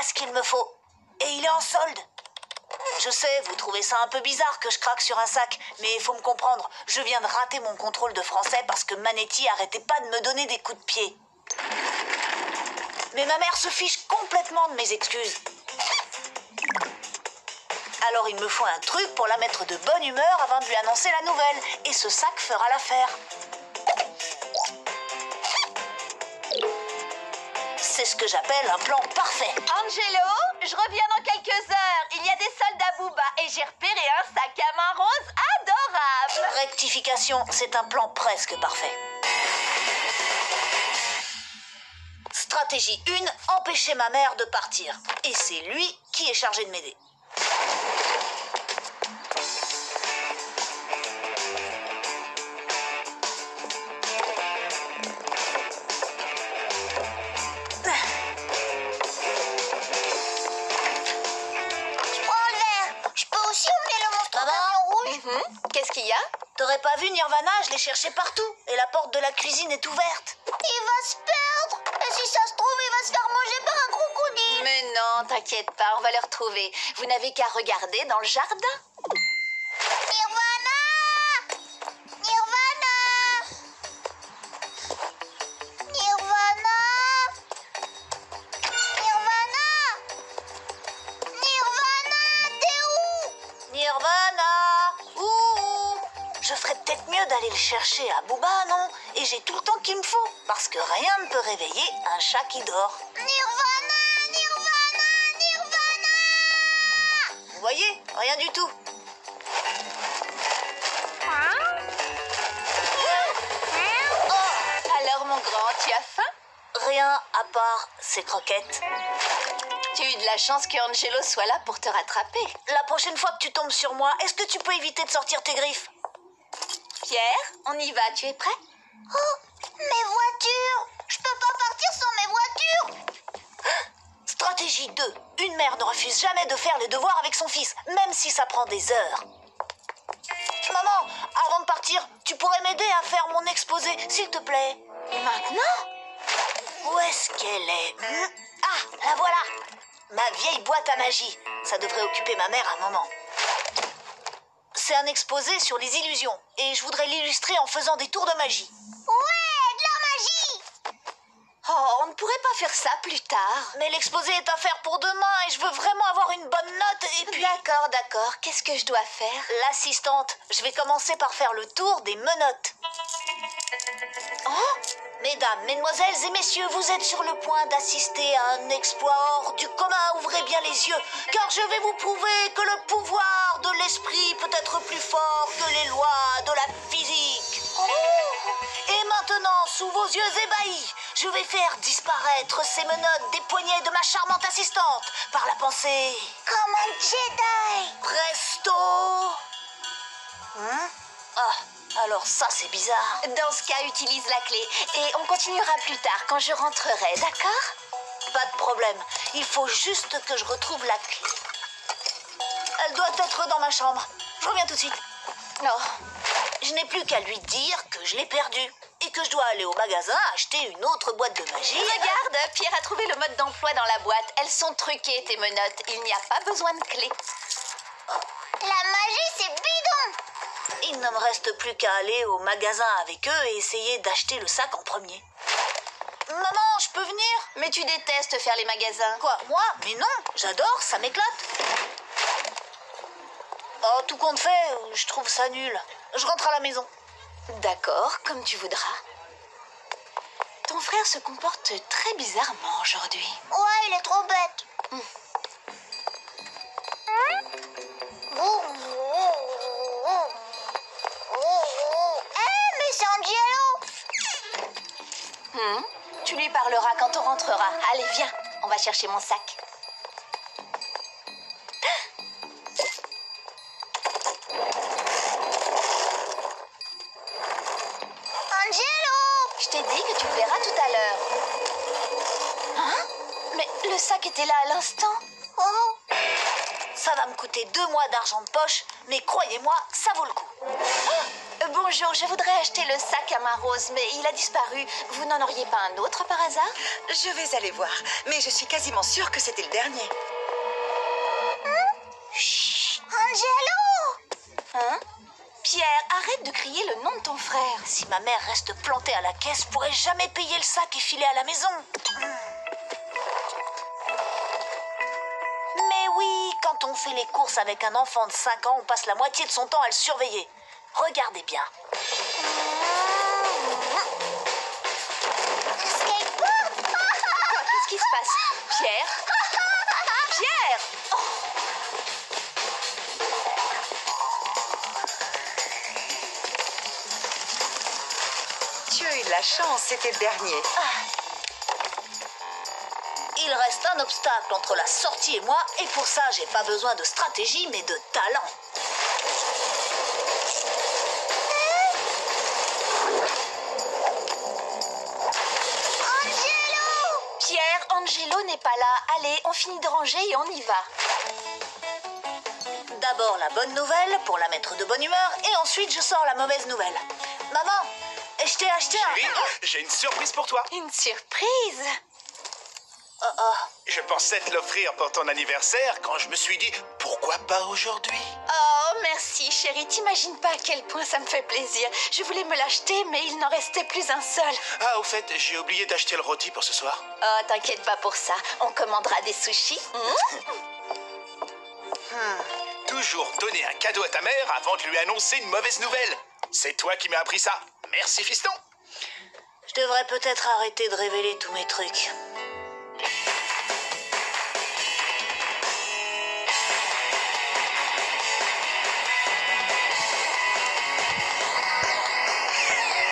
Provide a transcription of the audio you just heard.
voilà ce qu'il me faut. Et il est en solde. Je sais, vous trouvez ça un peu bizarre que je craque sur un sac, mais il faut me comprendre. Je viens de rater mon contrôle de français parce que Manetti arrêtait pas de me donner des coups de pied. Mais ma mère se fiche complètement de mes excuses. Alors il me faut un truc pour la mettre de bonne humeur avant de lui annoncer la nouvelle. Et ce sac fera l'affaire. C'est ce que j'appelle un plan parfait. Angelo, je reviens dans quelques heures. Il y a des soldes à Booba et j'ai repéré un sac à main rose adorable. Rectification, c'est un plan presque parfait. Stratégie 1, empêcher ma mère de partir. Et c'est lui qui est chargé de m'aider. Qu'est-ce qu'il y a? T'aurais pas vu Nirvana? Je l'ai cherché partout. Et la porte de la cuisine est ouverte. Il va se perdre. Et si ça se trouve, il va se faire manger par un crocodile. Mais non, t'inquiète pas, on va le retrouver. Vous n'avez qu'à regarder dans le jardin. Nirvana! Nirvana! Nirvana! Nirvana! Nirvana, t'es où? Nirvana! Ouh! Je ferais peut-être mieux d'aller le chercher à Booba, non? Et j'ai tout le temps qu'il me faut. Parce que rien ne peut réveiller un chat qui dort. Nirvana! Nirvana! Nirvana! Vous voyez? Rien du tout. Alors mon grand, tu as faim? Rien à part ces croquettes. Tu as eu de la chance que Angelo soit là pour te rattraper. La prochaine fois que tu tombes sur moi, est-ce que tu peux éviter de sortir tes griffes? Pierre, on y va, tu es prêt? Oh, mes voitures! Je peux pas partir sans mes voitures! Stratégie 2. Une mère ne refuse jamais de faire les devoirs avec son fils, même si ça prend des heures. Maman, avant de partir, tu pourrais m'aider à faire mon exposé, s'il te plaît? Maintenant? Où est-ce qu'elle est? Ah, la voilà! Ma vieille boîte à magie. Ça devrait occuper ma mère un moment. C'est un exposé sur les illusions, et je voudrais l'illustrer en faisant des tours de magie. Ouais, de la magie! Oh, on ne pourrait pas faire ça plus tard. Mais l'exposé est à faire pour demain, et je veux vraiment avoir une bonne note, et puis... D'accord, d'accord. Qu'est-ce que je dois faire? L'assistante, je vais commencer par faire le tour des menottes. Oh, Mesdames, mesdemoiselles et messieurs, vous êtes sur le point d'assister à un exploit hors du commun. Ouvrez bien les yeux, car je vais vous prouver que le pouvoir de l'esprit peut être plus fort que les lois de la physique. Et maintenant, sous vos yeux ébahis, je vais faire disparaître ces menottes des poignets de ma charmante assistante par la pensée. Comme un Jedi! Presto! Ah, alors ça c'est bizarre. dans ce cas, utilise la clé. Et on continuera plus tard, quand je rentrerai, d'accord? Pas de problème, il faut juste que je retrouve la clé. Elle doit être dans ma chambre. Je reviens tout de suite. Non. Je n'ai plus qu'à lui dire que je l'ai perdue et que je dois aller au magasin acheter une autre boîte de magie. Regarde, Pierre a trouvé le mode d'emploi dans la boîte. Elles sont truquées, tes menottes. Il n'y a pas besoin de clé. La magie, c'est bidon! Il ne me reste plus qu'à aller au magasin avec eux et essayer d'acheter le sac en premier. Maman, je peux venir? Mais tu détestes faire les magasins. Quoi, moi? Mais non, j'adore, ça m'éclate. Oh, tout compte fait, je trouve ça nul. Je rentre à la maison. D'accord, comme tu voudras. Ton frère se comporte très bizarrement aujourd'hui. Ouais, il est trop bête. Mais c'est Angelo! Tu lui parleras quand on rentrera. Allez, viens, on va chercher mon sac. Angelo! Je t'ai dit que tu le verras tout à l'heure. Hein? Mais le sac était là à l'instant. Oh! Ça va me coûter 2 mois d'argent de poche, mais croyez-moi, ça vaut le coup. Bonjour, je voudrais acheter le sac à main rose, mais il a disparu. Vous n'en auriez pas un autre par hasard? Je vais aller voir, mais je suis quasiment sûre que c'était le dernier. Chut, Angelo! Hein? Pierre, arrête de crier le nom de ton frère. Si ma mère reste plantée à la caisse, je pourrai jamais payer le sac et filer à la maison. Mais oui, quand on fait les courses avec un enfant de 5 ans, on passe la moitié de son temps à le surveiller. Regardez bien. Skateboard! Qu'est-ce qui se passe? Pierre? Pierre! Tu as eu de la chance, c'était le dernier. Il reste un obstacle entre la sortie et moi, et pour ça, j'ai pas besoin de stratégie, mais de talent. Pierre, Angelo n'est pas là. Allez, on finit de ranger et on y va. D'abord la bonne nouvelle pour la mettre de bonne humeur, et ensuite je sors la mauvaise nouvelle. Maman, je t'ai acheté un... Chérie, j'ai une surprise pour toi. Une surprise? Je pensais te l'offrir pour ton anniversaire quand je me suis dit pourquoi pas aujourd'hui. Oh, merci chérie, t'imagines pas à quel point ça me fait plaisir. Je voulais me l'acheter, mais il n'en restait plus un seul. Ah, au fait, j'ai oublié d'acheter le rôti pour ce soir. Oh, t'inquiète pas pour ça, on commandera des sushis. Toujours donner un cadeau à ta mère avant de lui annoncer une mauvaise nouvelle. C'est toi qui m'as appris ça. Merci, fiston. Je devrais peut-être arrêter de révéler tous mes trucs.